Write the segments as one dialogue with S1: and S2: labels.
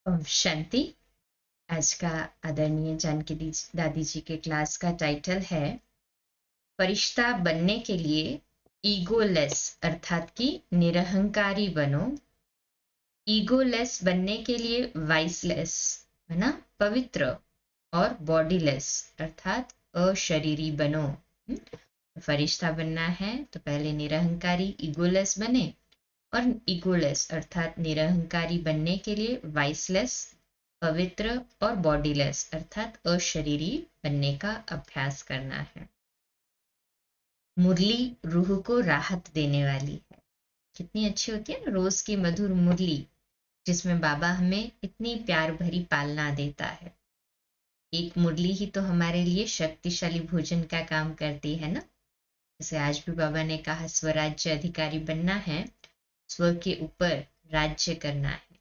S1: शांति। आज का आदरणीय जानकी दादी जी के क्लास का टाइटल है फरिश्ता बनने के लिए ईगोलेस अर्थात कि निरहंकारी बनो। ईगोलेस बनने के लिए वाइसलेस है ना, पवित्र और बॉडीलेस अर्थात अशरीरी बनो। फरिश्ता बनना है तो पहले निरहंकारी ईगोलेस बने और ईगोलेस अर्थात निरहंकारी बनने के लिए वाइसलेस पवित्र और बॉडीलेस अर्थात अशरीरी बनने का अभ्यास करना है। मुरली रूह को राहत देने वाली है। कितनी अच्छी होती है ना रोज की मधुर मुरली, जिसमें बाबा हमें इतनी प्यार भरी पालना देता है। एक मुरली ही तो हमारे लिए शक्तिशाली भोजन का काम करती है ना। जैसे आज भी बाबा ने कहा स्वराज्य अधिकारी बनना है, स्व के ऊपर राज्य करना है।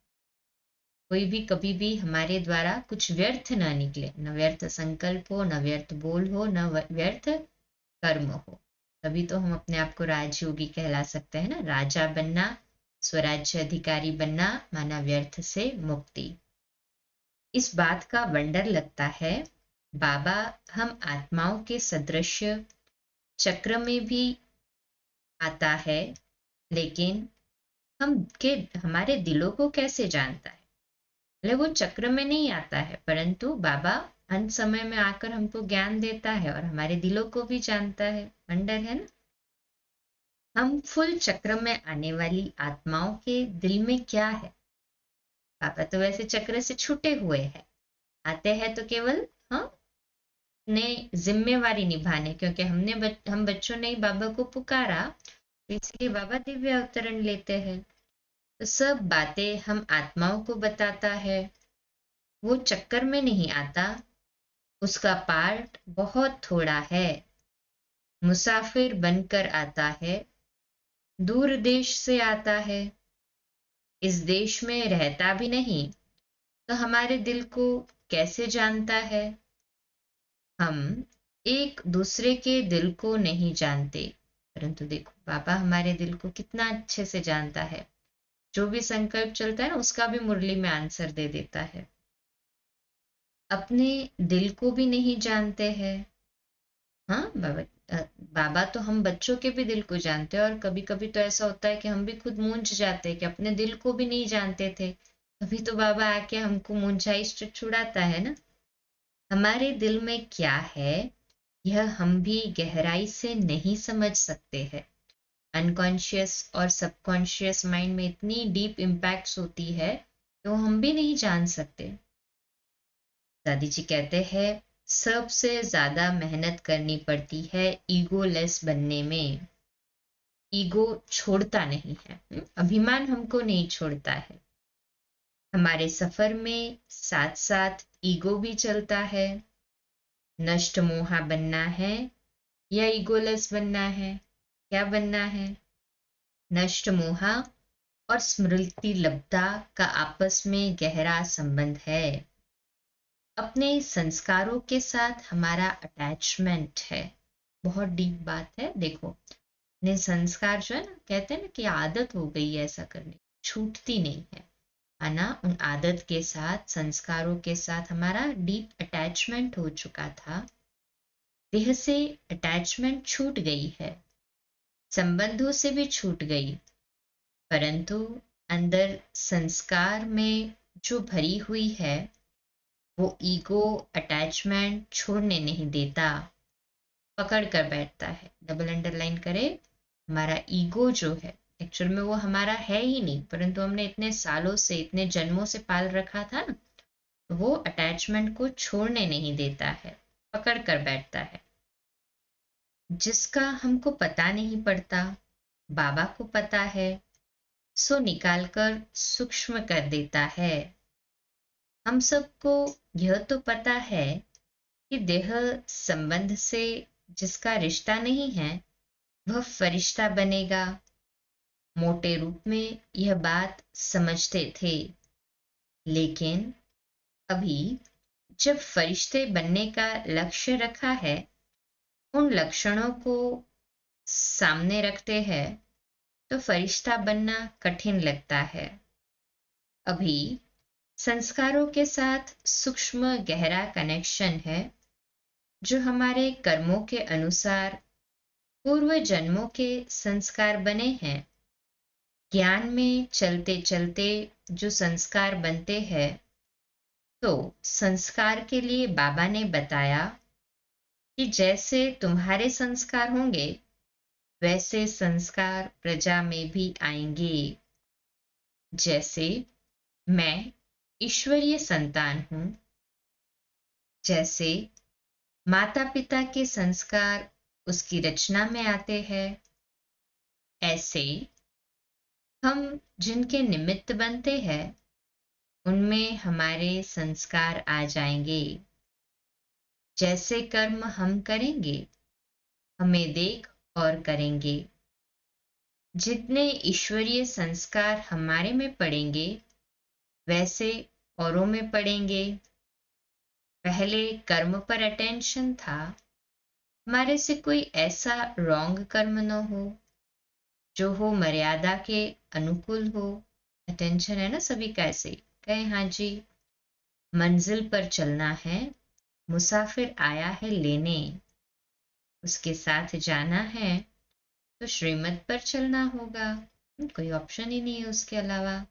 S1: कोई भी कभी भी हमारे द्वारा कुछ व्यर्थ ना निकले, न व्यर्थ संकल्प हो, न व्यर्थ बोल हो, न व्यर्थ कर्म हो, तभी तो हम अपने आप को राजयोगी कहला सकते हैं ना। राजा बनना, स्वराज्य अधिकारी बनना माना व्यर्थ से मुक्ति। इस बात का वंडर लगता है बाबा हम आत्माओं के सदृश चक्र में भी आता है, लेकिन हमारे दिलों को कैसे जानता है। भले वो चक्र में नहीं आता है, परंतु बाबा अंत समय में आकर हमको ज्ञान देता है और हमारे दिलों को भी जानता है। वंडर है ना। हम फुल चक्र में आने वाली आत्माओं के दिल में क्या है। बाबा तो वैसे चक्र से छूटे हुए हैं, आते हैं तो केवल हाँ ने जिम्मेवारी निभाने, क्योंकि हम बच्चों ने ही बाबा को पुकारा, तो इसलिए बाबा दिव्य अवतरण लेते हैं। तो सब बातें हम आत्माओं को बताता है। वो चक्कर में नहीं आता, उसका पार्ट बहुत थोड़ा है। मुसाफिर बनकर आता है, दूर देश से आता है, इस देश में रहता भी नहीं, तो हमारे दिल को कैसे जानता है। हम एक दूसरे के दिल को नहीं जानते, परंतु देखो बाबा हमारे दिल को कितना अच्छे से जानता है। जो भी संकल्प चलता है ना, उसका भी मुरली में आंसर दे देता है। अपने दिल को भी नहीं जानते हैं। हाँ बाबा तो हम बच्चों के भी दिल को जानते हैं, और कभी कभी तो ऐसा होता है कि हम भी खुद मूंझ जाते हैं कि अपने दिल को भी नहीं जानते थे। तभी तो बाबा आके हमको मूंझाई से छुड़ाता है ना। हमारे दिल में क्या है यह हम भी गहराई से नहीं समझ सकते हैं। अनकॉन्शियस और सबकॉन्शियस माइंड में इतनी डीप इम्पैक्ट्स होती है तो हम भी नहीं जान सकते। दादी जी कहते हैं सबसे ज्यादा मेहनत करनी पड़ती है ईगोलेस बनने में। ईगो छोड़ता नहीं है, अभिमान हमको नहीं छोड़ता है। हमारे सफर में साथ साथ ईगो भी चलता है। नष्ट मोहा बनना है या ईगोलेस बनना है। क्या बनना है। नष्ट मोहा और स्मृति लब्धता का आपस में गहरा संबंध है। अपने संस्कारों के साथ हमारा अटैचमेंट है। बहुत डीप बात है। देखो अपने संस्कार जो है ना, कहते हैं ना कि आदत हो गई है ऐसा करने, छूटती नहीं है ना। उन आदत के साथ संस्कारों के साथ हमारा डीप अटैचमेंट हो चुका था। देह से अटैचमेंट छूट गई है, संबंधों से भी छूट गई, परंतु अंदर संस्कार में जो भरी हुई है वो ईगो अटैचमेंट छोड़ने नहीं देता, पकड़ कर बैठता है। डबल अंडरलाइन करे, हमारा ईगो जो है एक्चुअल में वो हमारा है ही नहीं, परंतु हमने इतने सालों से इतने जन्मों से पाल रखा था ना, तो वो अटैचमेंट को छोड़ने नहीं देता है, पकड़ कर बैठता है। जिसका हमको पता नहीं पड़ता, बाबा को पता है, सो निकालकर सूक्ष्म कर देता है। हम सबको यह तो पता है कि देह संबंध से जिसका रिश्ता नहीं है वह फरिश्ता बनेगा। मोटे रूप में यह बात समझते थे, लेकिन अभी जब फरिश्ते बनने का लक्ष्य रखा है, उन लक्षणों को सामने रखते हैं तो फरिश्ता बनना कठिन लगता है। अभी संस्कारों के साथ सूक्ष्म गहरा कनेक्शन है जो हमारे कर्मों के अनुसार पूर्व जन्मों के संस्कार बने हैं। ज्ञान में चलते चलते जो संस्कार बनते हैं, तो संस्कार के लिए बाबा ने बताया कि जैसे तुम्हारे संस्कार होंगे वैसे संस्कार प्रजा में भी आएंगे। जैसे मैं ईश्वरीय संतान हूं, जैसे माता पिता के संस्कार उसकी रचना में आते हैं, ऐसे हम जिनके निमित्त बनते हैं उनमें हमारे संस्कार आ जाएंगे। जैसे कर्म हम करेंगे हमें देख और करेंगे। जितने ईश्वरीय संस्कार हमारे में पड़ेंगे वैसे औरों में पड़ेंगे। पहले कर्म पर अटेंशन था, हमारे से कोई ऐसा रॉन्ग कर्म न हो जो हो मर्यादा के अनुकूल हो। अटेंशन है ना सभी का, ऐसे कहे हाँ जी। मंजिल पर चलना है, मुसाफिर आया है लेने, उसके साथ जाना है तो श्रीमत पर चलना होगा, कोई ऑप्शन ही नहीं है उसके अलावा।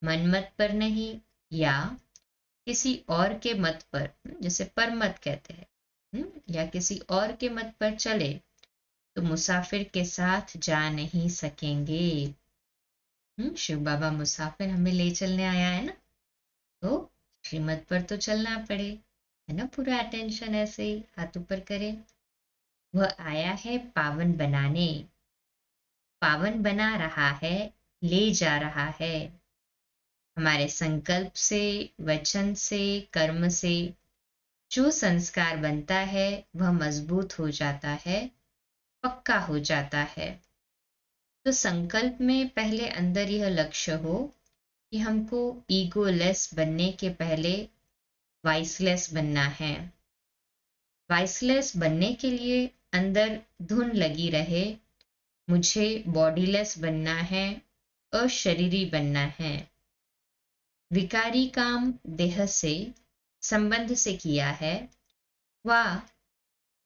S1: मनमत पर नहीं या किसी और के मत पर, जैसे परमत कहते हैं, या किसी और के मत पर चले तो मुसाफिर के साथ जा नहीं सकेंगे। शिव बाबा मुसाफिर हमें ले चलने आया है ना, तो श्रीमत पर तो चलना पड़े, है ना। पूरा अटेंशन ऐसे ही हाथ ऊपर करे। वह आया है पावन बनाने, पावन बना रहा है, ले जा रहा है। हमारे संकल्प से, वचन से, कर्म से जो संस्कार बनता है वह मजबूत हो जाता है, पक्का हो जाता है। तो संकल्प में पहले अंदर यह लक्ष्य हो कि हमको ईगोलेस बनने के पहले वाइसलेस बनना है। वाइसलेस बनने के लिए अंदर धुन लगी रहे, मुझे बॉडीलेस बनना है, अशरीरी बनना है। विकारी काम देह से, संबंध से किया है, वाह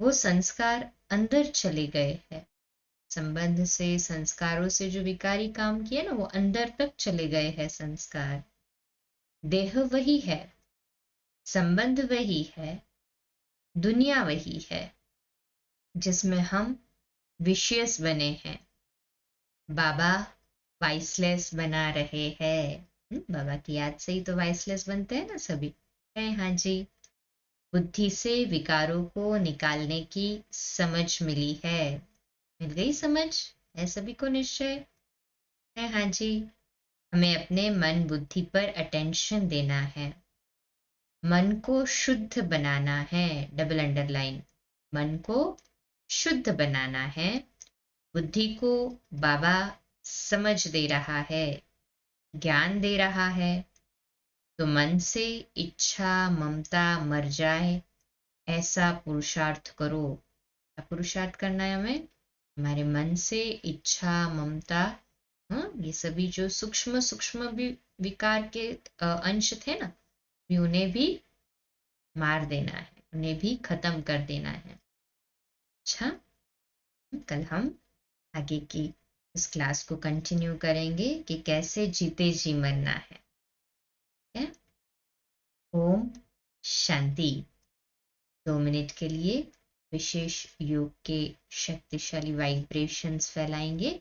S1: वो संस्कार अंदर चले गए हैं। संबंध से, संस्कारों से जो विकारी काम किए ना, वो अंदर तक चले गए हैं संस्कार। देह वही है, संबंध वही है, दुनिया वही है जिसमें हम विशियस बने हैं। बाबा वाइसलेस बना रहे हैं। बाबा की याद से ही तो वाइसलेस बनते हैं ना सभी, है हाँ जी। बुद्धि से विकारों को निकालने की समझ मिली है। मिल गई समझ, है सभी को निश्चय, है हाँ जी। हमें अपने मन बुद्धि पर अटेंशन देना है, मन को शुद्ध बनाना है, डबल अंडरलाइन, मन को शुद्ध बनाना है। बुद्धि को बाबा समझ दे रहा है, ज्ञान दे रहा है, तो मन से इच्छा ममता मर जाए ऐसा पुरुषार्थ करो। क्या पुरुषार्थ करना है हमें? हमारे मन से इच्छा ममता, ये सभी जो सूक्ष्म सूक्ष्म भी विकार के अंश थे ना, भी उन्हें भी मार देना है, उन्हें भी खत्म कर देना है। अच्छा, कल हम आगे की इस क्लास को कंटिन्यू करेंगे कि कैसे जीते जी मरना है। ओम शांति। 2 मिनट के लिए विशेष योग के शक्तिशाली वाइब्रेशंस फैलाएंगे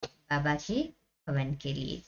S1: बाबा के हवन के लिए।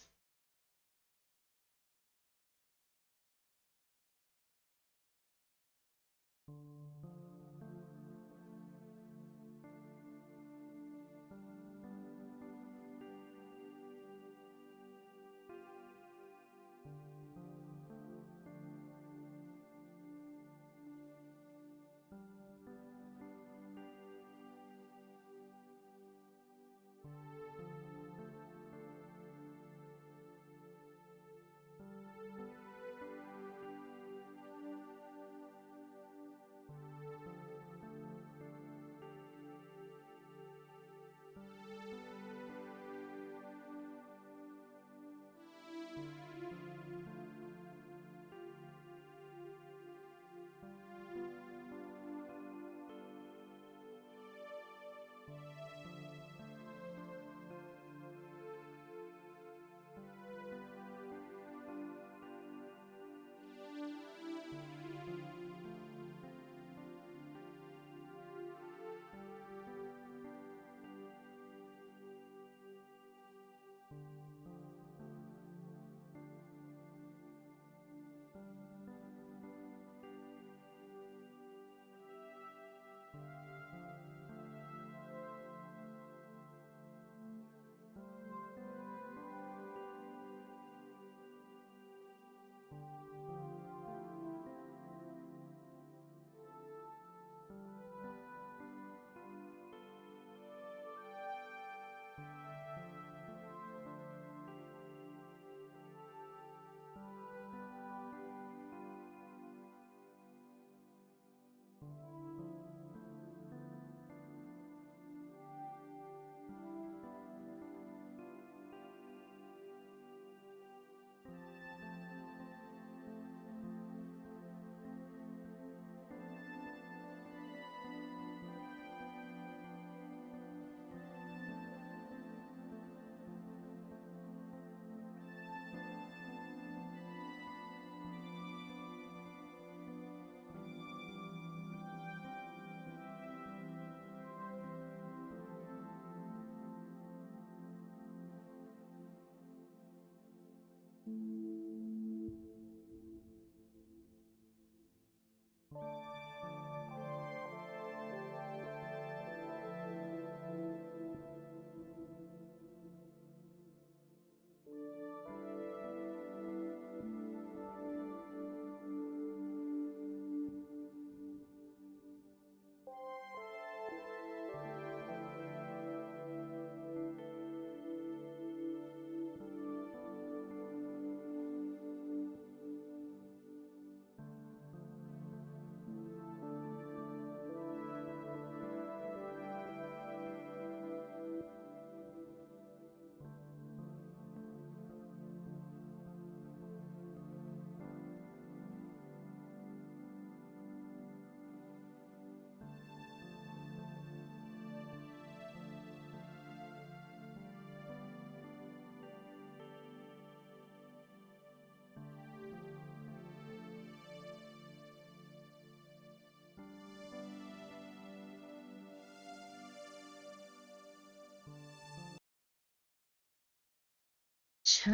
S1: अच्छा,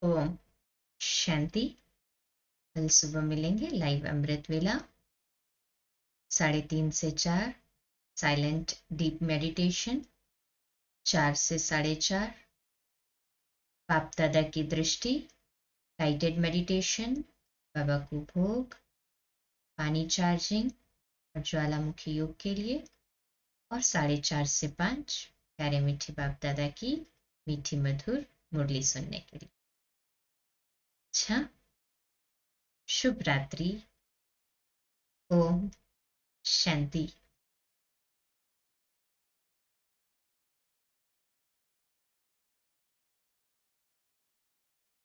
S1: ओम शांति। कल सुबह मिलेंगे लाइव अमृत वेला 3:30 से 4, साइलेंट डीप मेडिटेशन 4 से 4:30, बाप दादा की दृष्टि, गाइडेड मेडिटेशन, बाबा को भोग, पानी चार्जिंग और ज्वालामुखी योग के लिए, और 4:30 से 5 प्यारे मीठे बाप दादा की मीठी मधुर मुरली सुनने के लिए। अच्छा, शुभ रात्रि। ओम शांति।